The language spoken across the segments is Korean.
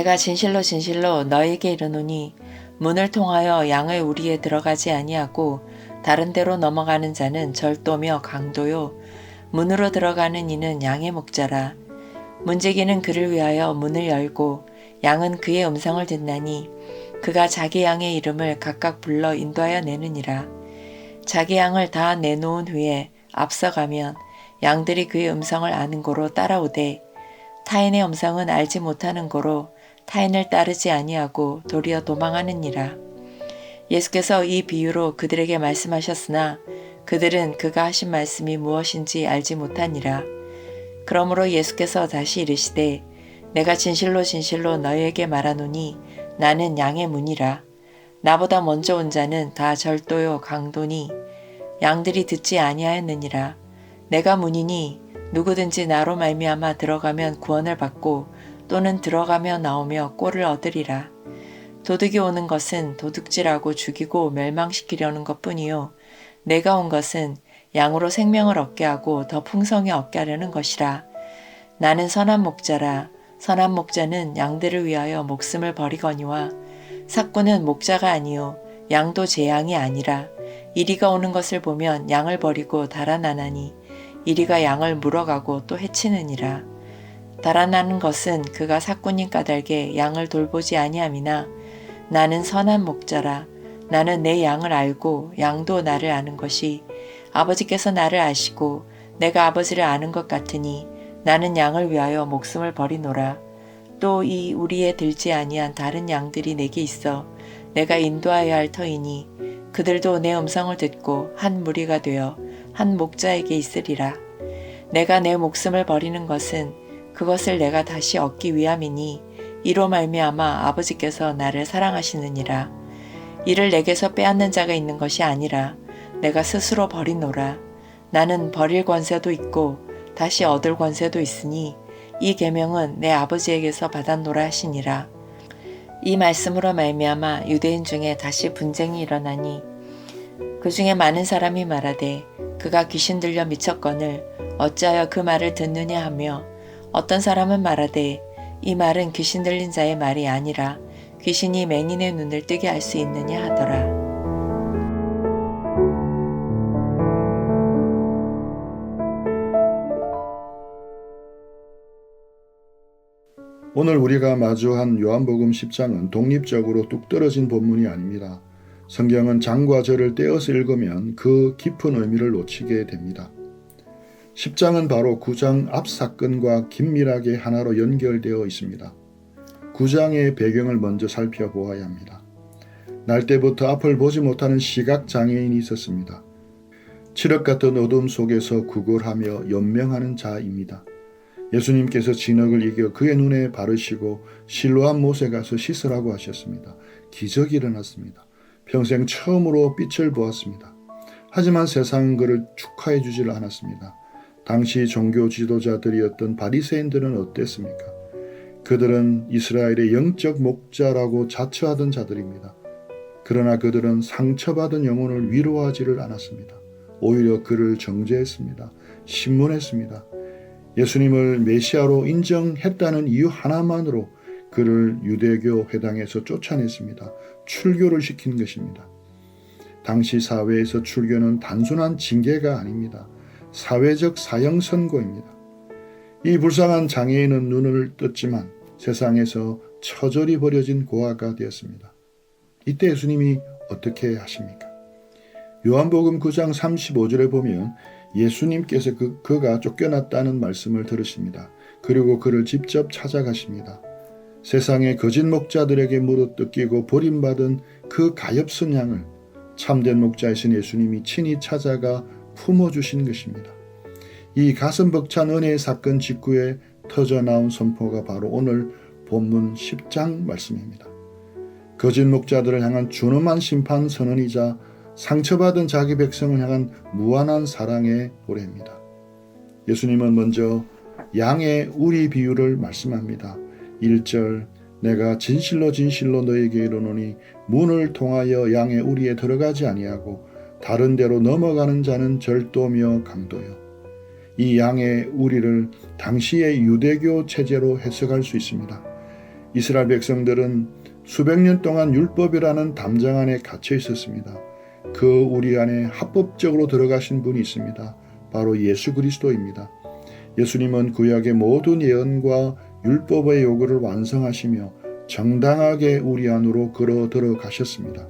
내가 진실로 진실로 너희에게 이르노니 문을 통하여 양의 우리에 들어가지 아니하고 다른 데로 넘어가는 자는 절도며 강도요 문으로 들어가는 이는 양의 목자라. 문지기는 그를 위하여 문을 열고 양은 그의 음성을 듣나니 그가 자기 양의 이름을 각각 불러 인도하여 내느니라. 자기 양을 다 내놓은 후에 앞서가면 양들이 그의 음성을 아는 고로 따라오되 타인의 음성은 알지 못하는 고로 타인을 따르지 아니하고 도리어 도망하느니라. 예수께서 이 비유로 그들에게 말씀하셨으나 그들은 그가 하신 말씀이 무엇인지 알지 못하니라. 그러므로 예수께서 다시 이르시되 내가 진실로 진실로 너희에게 말하노니 나는 양의 문이라. 나보다 먼저 온 자는 다 절도요 강도니 양들이 듣지 아니하였느니라. 내가 문이니 누구든지 나로 말미암아 들어가면 구원을 받고 또는 들어가며 나오며 꼴을 얻으리라. 도둑이 오는 것은 도둑질하고 죽이고 멸망시키려는 것뿐이요 내가 온 것은 양으로 생명을 얻게 하고 더 풍성히 얻게 하려는 것이라. 나는 선한 목자라. 선한 목자는 양들을 위하여 목숨을 버리거니와 삭구는 목자가 아니요 양도 제 양이 아니라 이리가 오는 것을 보면 양을 버리고 달아나나니 이리가 양을 물어가고 또 해치느니라. 달아나는 것은 그가 삭구님 까닭에 양을 돌보지 아니함이나 나는 선한 목자라. 나는 내 양을 알고 양도 나를 아는 것이 아버지께서 나를 아시고 내가 아버지를 아는 것 같으니 나는 양을 위하여 목숨을 버리노라. 또 이 우리에 들지 아니한 다른 양들이 내게 있어 내가 인도하여야 할 터이니 그들도 내 음성을 듣고 한 무리가 되어 한 목자에게 있으리라. 내가 내 목숨을 버리는 것은 그것을 내가 다시 얻기 위함이니 이로 말미암아 아버지께서 나를 사랑하시느니라. 이를 내게서 빼앗는 자가 있는 것이 아니라 내가 스스로 버리노라. 나는 버릴 권세도 있고 다시 얻을 권세도 있으니 이 계명은 내 아버지에게서 받았노라 하시니라. 이 말씀으로 말미암아 유대인 중에 다시 분쟁이 일어나니 그 중에 많은 사람이 말하되 그가 귀신 들려 미쳤거늘 어찌하여 그 말을 듣느냐 하며 어떤 사람은 말하되 이 말은 귀신 들린 자의 말이 아니라 귀신이 맹인의 눈을 뜨게 할 수 있느냐 하더라. 오늘 우리가 마주한 요한복음 10장은 독립적으로 뚝 떨어진 본문이 아닙니다. 성경은 장과 절을 떼어서 읽으면 그 깊은 의미를 놓치게 됩니다. 10장은 바로 9장 앞 사건과 긴밀하게 하나로 연결되어 있습니다. 9장의 배경을 먼저 살펴보아야 합니다. 날 때부터 앞을 보지 못하는 시각장애인이 있었습니다. 칠흑 같은 어둠 속에서 구걸하며 연명하는 자입니다. 예수님께서 진흙을 이겨 그의 눈에 바르시고 실로암 못에 가서 씻으라고 하셨습니다. 기적이 일어났습니다. 평생 처음으로 빛을 보았습니다. 하지만 세상은 그를 축하해 주질 않았습니다. 당시 종교 지도자들이었던 바리새인들은 어땠습니까? 그들은 이스라엘의 영적 목자라고 자처하던 자들입니다. 그러나 그들은 상처받은 영혼을 위로하지를 않았습니다. 오히려 그를 정죄했습니다. 신문했습니다. 예수님을 메시아로 인정했다는 이유 하나만으로 그를 유대교 회당에서 쫓아냈습니다. 출교를 시킨 것입니다. 당시 사회에서 출교는 단순한 징계가 아닙니다. 사회적 사형 선고입니다. 이 불쌍한 장애인은 눈을 떴지만 세상에서 처절히 버려진 고아가 되었습니다. 이때 예수님이 어떻게 하십니까? 요한복음 9장 35절에 보면 예수님께서 그가 쫓겨났다는 말씀을 들으십니다. 그리고 그를 직접 찾아가십니다. 세상의 거짓 목자들에게 물어뜯기고 버림받은 그 가엾은 양을 참된 목자이신 예수님이 친히 찾아가 품어주신 것입니다. 이 가슴 벅찬 은혜의 사건 직후에 터져나온 선포가 바로 오늘 본문 10장 말씀입니다. 거짓 목자들을 향한 준엄한 심판 선언이자 상처받은 자기 백성을 향한 무한한 사랑의 노래입니다. 예수님은 먼저 양의 우리 비유를 말씀합니다. 1절 내가 진실로 진실로 너에게 이르노니 문을 통하여 양의 우리에 들어가지 아니하고 다른 데로 넘어가는 자는 절도며 강도요. 이 양의 우리를 당시의 유대교 체제로 해석할 수 있습니다. 이스라엘 백성들은 수백 년 동안 율법이라는 담장 안에 갇혀 있었습니다. 그 우리 안에 합법적으로 들어가신 분이 있습니다. 바로 예수 그리스도입니다. 예수님은 구약의 모든 예언과 율법의 요구를 완성하시며 정당하게 우리 안으로 걸어 들어가셨습니다.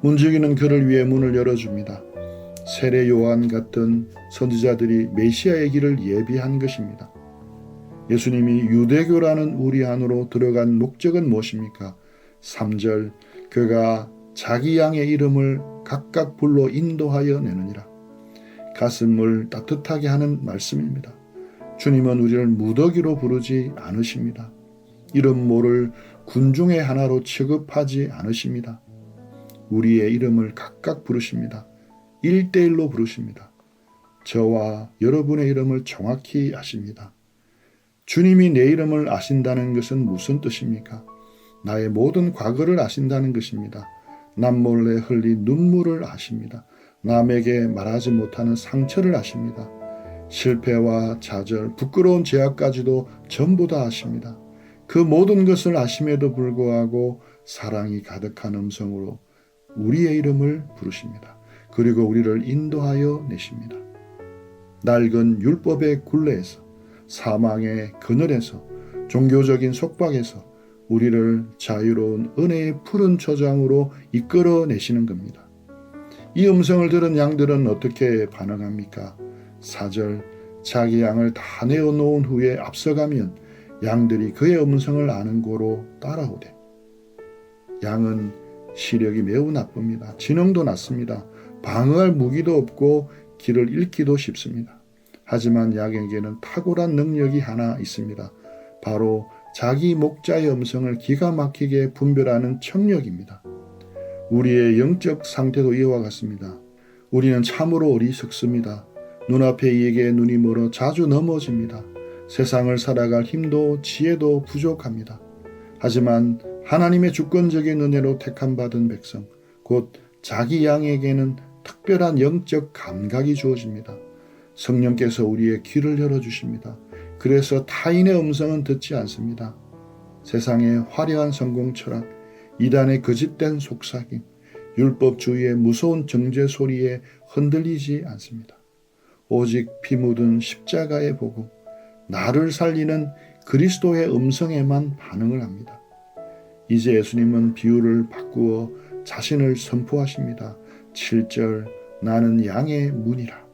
문지기는 그를 위해 문을 열어줍니다. 세례 요한 같은 선지자들이 메시아의 길을 예비한 것입니다. 예수님이 유대교라는 우리 안으로 들어간 목적은 무엇입니까? 3절, 그가 자기 양의 이름을 각각 불러 인도하여 내느니라. 가슴을 따뜻하게 하는 말씀입니다. 주님은 우리를 무더기로 부르지 않으십니다. 이름 모를 군중의 하나로 취급하지 않으십니다. 우리의 이름을 각각 부르십니다. 1대1로 부르십니다. 저와 여러분의 이름을 정확히 아십니다. 주님이 내 이름을 아신다는 것은 무슨 뜻입니까? 나의 모든 과거를 아신다는 것입니다. 남몰래 흘린 눈물을 아십니다. 남에게 말하지 못하는 상처를 아십니다. 실패와 좌절, 부끄러운 죄악까지도 전부 다 아십니다. 그 모든 것을 아심에도 불구하고 사랑이 가득한 음성으로 우리의 이름을 부르십니다. 그리고 우리를 인도하여 내십니다. 낡은 율법의 굴레에서, 사망의 그늘에서, 종교적인 속박에서 우리를 자유로운 은혜의 푸른 초장으로 이끌어내시는 겁니다. 이 음성을 들은 양들은 어떻게 반응합니까? 4절, 자기 양을 다 내어놓은 후에 앞서가면 양들이 그의 음성을 아는 고로 따라오되. 양은 시력이 매우 나쁩니다. 지능도 낮습니다. 방어할 무기도 없고 길을 잃기도 쉽습니다. 하지만 양에게는 탁월한 능력이 하나 있습니다. 바로 자기 목자의 음성을 기가 막히게 분별하는 청력입니다. 우리의 영적 상태도 이와 같습니다. 우리는 참으로 어리석습니다. 눈앞에 이에게 눈이 멀어 자주 넘어집니다. 세상을 살아갈 힘도 지혜도 부족합니다. 하지만 하나님의 주권적인 은혜로 택함받은 백성, 곧 자기 양에게는 특별한 영적 감각이 주어집니다. 성령께서 우리의 귀를 열어주십니다. 그래서 타인의 음성은 듣지 않습니다. 세상의 화려한 성공 철학, 이단의 거짓된 속삭임, 율법주의의 무서운 정죄 소리에 흔들리지 않습니다. 오직 피 묻은 십자가의 복음, 나를 살리는 그리스도의 음성에만 반응을 합니다. 이제 예수님은 비유를 바꾸어 자신을 선포하십니다. 7절, 나는 양의 문이라.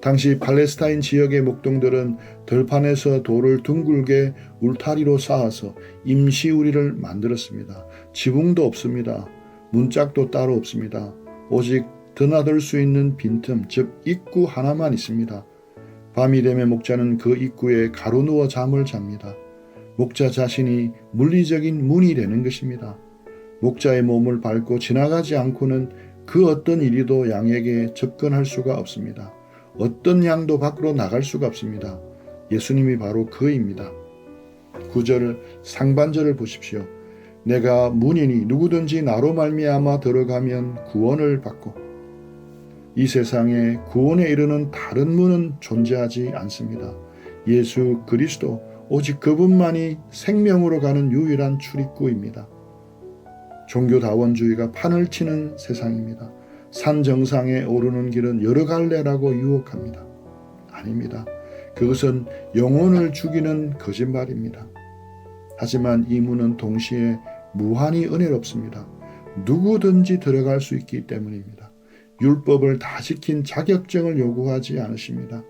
당시 팔레스타인 지역의 목동들은 들판에서 돌을 둥글게 울타리로 쌓아서 임시우리를 만들었습니다. 지붕도 없습니다. 문짝도 따로 없습니다. 오직 드나들 수 있는 빈틈, 즉 입구 하나만 있습니다. 밤이 되면 목자는 그 입구에 가로누워 잠을 잡니다. 목자 자신이 물리적인 문이 되는 것입니다. 목자의 몸을 밟고 지나가지 않고는 그 어떤 이리도 양에게 접근할 수가 없습니다. 어떤 양도 밖으로 나갈 수가 없습니다. 예수님이 바로 그입니다. 9절 상반절을 보십시오. 내가 문이니 누구든지 나로 말미암아 들어가면 구원을 받고. 이 세상에 구원에 이르는 다른 문은 존재하지 않습니다. 예수 그리스도 오직 그분만이 생명으로 가는 유일한 출입구입니다. 종교다원주의가 판을 치는 세상입니다. 산 정상에 오르는 길은 여러 갈래라고 유혹합니다. 아닙니다. 그것은 영혼을 죽이는 거짓말입니다. 하지만 이 문은 동시에 무한히 은혜롭습니다. 누구든지 들어갈 수 있기 때문입니다. 율법을 다 지킨 자격증을 요구하지 않으십니다.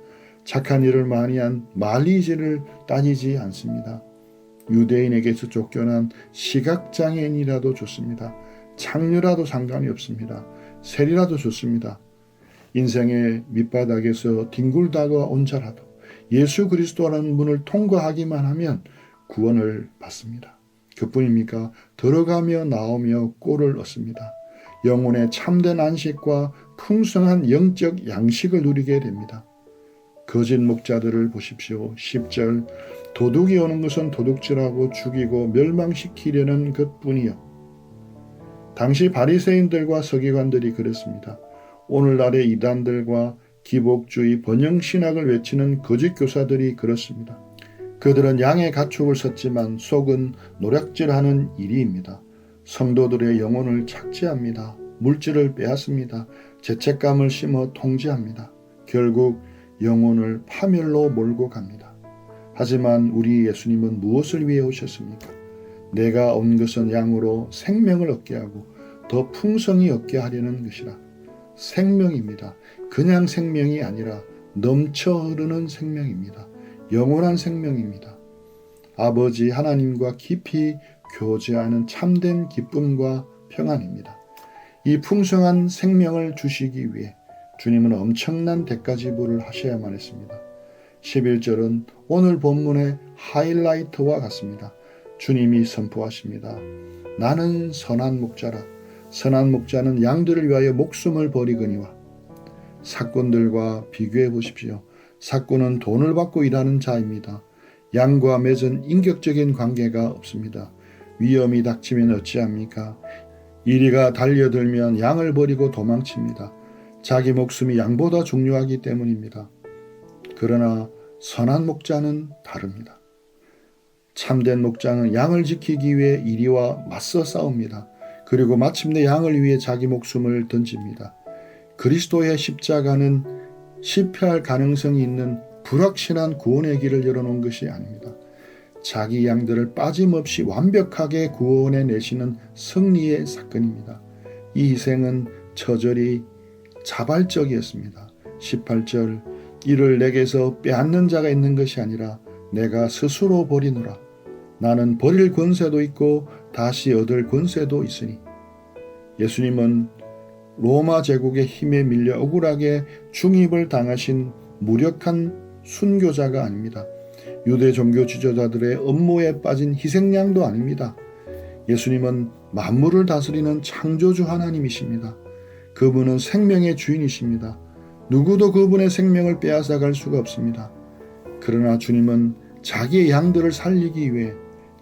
착한 일을 많이 한 말리지를 따지지 않습니다. 유대인에게서 쫓겨난 시각장애인이라도 좋습니다. 창녀라도 상관이 없습니다. 세리라도 좋습니다. 인생의 밑바닥에서 뒹굴다가 온자라도 예수 그리스도라는 문을 통과하기만 하면 구원을 받습니다. 그뿐입니까? 들어가며 나오며 꼴을 얻습니다. 영혼의 참된 안식과 풍성한 영적 양식을 누리게 됩니다. 거짓 목자들을 보십시오. 10절 도둑이 오는 것은 도둑질하고 죽이고 멸망시키려는 것뿐이요. 당시 바리새인들과 서기관들이 그랬습니다. 오늘날의 이단들과 기복주의 번영신학을 외치는 거짓 교사들이 그렇습니다. 그들은 양의 가축을 섰지만 속은 노략질하는 이리입니다. 성도들의 영혼을 착취합니다. 물질을 빼앗습니다. 죄책감을 심어 통제합니다. 결국 영혼을 파멸로 몰고 갑니다. 하지만 우리 예수님은 무엇을 위해 오셨습니까? 내가 온 것은 양으로 생명을 얻게 하고 더 풍성히 얻게 하려는 것이라. 생명입니다. 그냥 생명이 아니라 넘쳐 흐르는 생명입니다. 영원한 생명입니다. 아버지 하나님과 깊이 교제하는 참된 기쁨과 평안입니다. 이 풍성한 생명을 주시기 위해 주님은 엄청난 대가 지불을 하셔야만 했습니다. 11절은 오늘 본문의 하이라이트와 같습니다. 주님이 선포하십니다. 나는 선한 목자라. 선한 목자는 양들을 위하여 목숨을 버리거니와. 삭꾼들과 비교해 보십시오. 삭꾼은 돈을 받고 일하는 자입니다. 양과 맺은 인격적인 관계가 없습니다. 위험이 닥치면 어찌합니까? 이리가 달려들면 양을 버리고 도망칩니다. 자기 목숨이 양보다 중요하기 때문입니다. 그러나 선한 목자는 다릅니다. 참된 목자는 양을 지키기 위해 이리와 맞서 싸웁니다. 그리고 마침내 양을 위해 자기 목숨을 던집니다. 그리스도의 십자가는 실패할 가능성이 있는 불확실한 구원의 길을 열어놓은 것이 아닙니다. 자기 양들을 빠짐없이 완벽하게 구원해 내시는 승리의 사건입니다. 이 희생은 처절히 자발적이었습니다. 18절 이를 내게서 빼앗는 자가 있는 것이 아니라 내가 스스로 버리노라. 나는 버릴 권세도 있고 다시 얻을 권세도 있으니. 예수님은 로마 제국의 힘에 밀려 억울하게 중입을 당하신 무력한 순교자가 아닙니다. 유대 종교 지도자들의 음모에 빠진 희생양도 아닙니다. 예수님은 만물을 다스리는 창조주 하나님이십니다. 그분은 생명의 주인이십니다. 누구도 그분의 생명을 빼앗아갈 수가 없습니다. 그러나 주님은 자기의 양들을 살리기 위해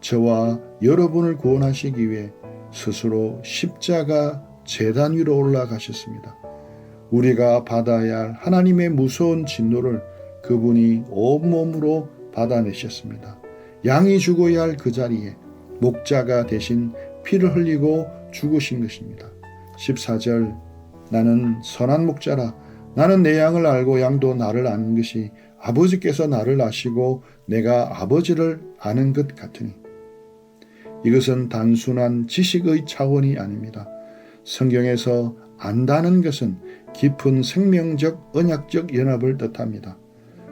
저와 여러분을 구원하시기 위해 스스로 십자가 제단 위로 올라가셨습니다. 우리가 받아야 할 하나님의 무서운 진노를 그분이 온몸으로 받아내셨습니다. 양이 죽어야 할 그 자리에 목자가 대신 피를 흘리고 죽으신 것입니다. 14절 나는 선한 목자라. 나는 내 양을 알고 양도 나를 아는 것이 아버지께서 나를 아시고 내가 아버지를 아는 것 같으니. 이것은 단순한 지식의 차원이 아닙니다. 성경에서 안다는 것은 깊은 생명적 언약적 연합을 뜻합니다.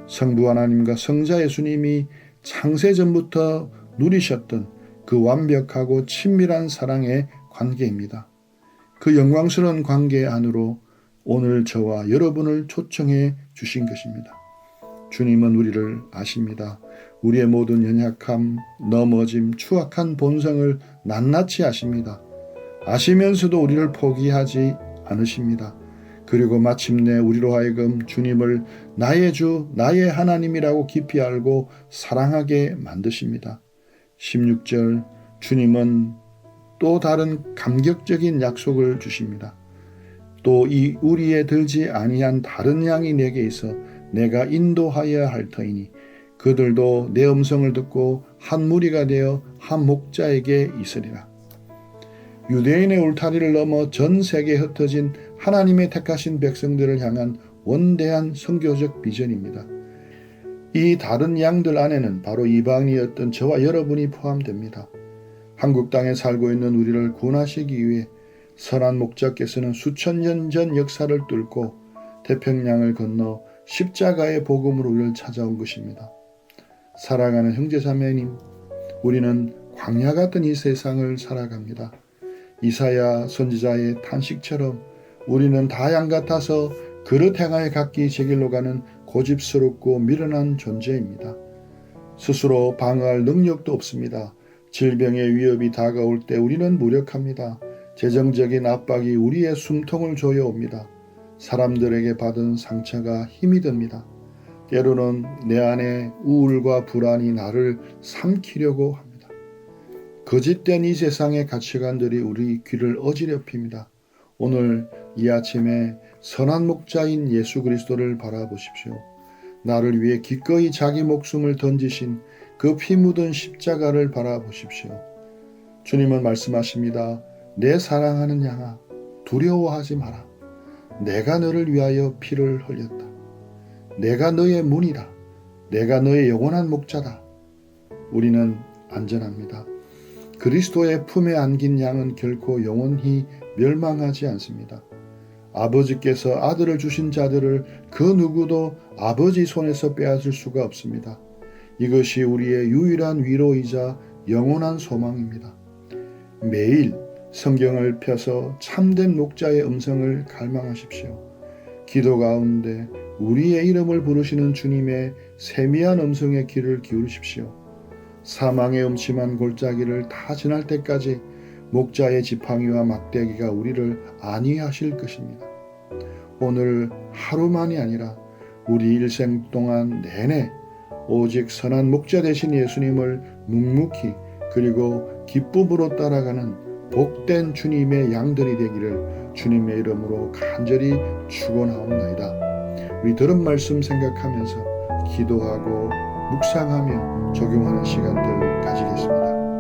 성부 하나님과 성자 예수님이 창세전부터 누리셨던 그 완벽하고 친밀한 사랑의 관계입니다. 그 영광스러운 관계 안으로 오늘 저와 여러분을 초청해 주신 것입니다. 주님은 우리를 아십니다. 우리의 모든 연약함, 넘어짐, 추악한 본성을 낱낱이 아십니다. 아시면서도 우리를 포기하지 않으십니다. 그리고 마침내 우리로 하여금 주님을 나의 주, 나의 하나님이라고 깊이 알고 사랑하게 만드십니다. 16절 주님은 또 다른 감격적인 약속을 주십니다. 또 이 우리에 들지 아니한 다른 양이 내게 있어 내가 인도하여야 할 터이니 그들도 내 음성을 듣고 한 무리가 되어 한 목자에게 있으리라. 유대인의 울타리를 넘어 전 세계에 흩어진 하나님의 택하신 백성들을 향한 원대한 선교적 비전입니다. 이 다른 양들 안에는 바로 이방인이었던 저와 여러분이 포함됩니다. 한국 땅에 살고 있는 우리를 구원하시기 위해 선한 목자께서는 수천 년 전 역사를 뚫고 태평양을 건너 십자가의 복음으로 우리를 찾아온 것입니다. 사랑하는 형제자매님, 우리는 광야 같은 이 세상을 살아갑니다. 이사야 선지자의 탄식처럼 우리는 다 양 같아서 그릇 행하여 각기 제 길로 가는 고집스럽고 미련한 존재입니다. 스스로 방어할 능력도 없습니다. 질병의 위협이 다가올 때 우리는 무력합니다. 재정적인 압박이 우리의 숨통을 조여옵니다. 사람들에게 받은 상처가 힘이 듭니다. 때로는 내 안에 우울과 불안이 나를 삼키려고 합니다. 거짓된 이 세상의 가치관들이 우리 귀를 어지럽힙니다. 오늘 이 아침에 선한 목자인 예수 그리스도를 바라보십시오. 나를 위해 기꺼이 자기 목숨을 던지신 그 피 묻은 십자가를 바라보십시오. 주님은 말씀하십니다. 내 사랑하는 양아, 두려워하지 마라. 내가 너를 위하여 피를 흘렸다. 내가 너의 문이다. 내가 너의 영원한 목자다. 우리는 안전합니다. 그리스도의 품에 안긴 양은 결코 영원히 멸망하지 않습니다. 아버지께서 아들을 주신 자들을 그 누구도 아버지 손에서 빼앗을 수가 없습니다. 이것이 우리의 유일한 위로이자 영원한 소망입니다. 매일 성경을 펴서 참된 목자의 음성을 갈망하십시오. 기도 가운데 우리의 이름을 부르시는 주님의 세미한 음성에 귀를 기울이십시오. 사망의 음침한 골짜기를 다 지날 때까지 목자의 지팡이와 막대기가 우리를 안위하실 것입니다. 오늘 하루만이 아니라 우리 일생 동안 내내 오직 선한 목자 되신 예수님을 묵묵히 그리고 기쁨으로 따라가는 복된 주님의 양들이 되기를 주님의 이름으로 간절히 축원하옵나이다. 우리 들은 말씀 생각하면서 기도하고 묵상하며 적용하는 시간들 가지겠습니다.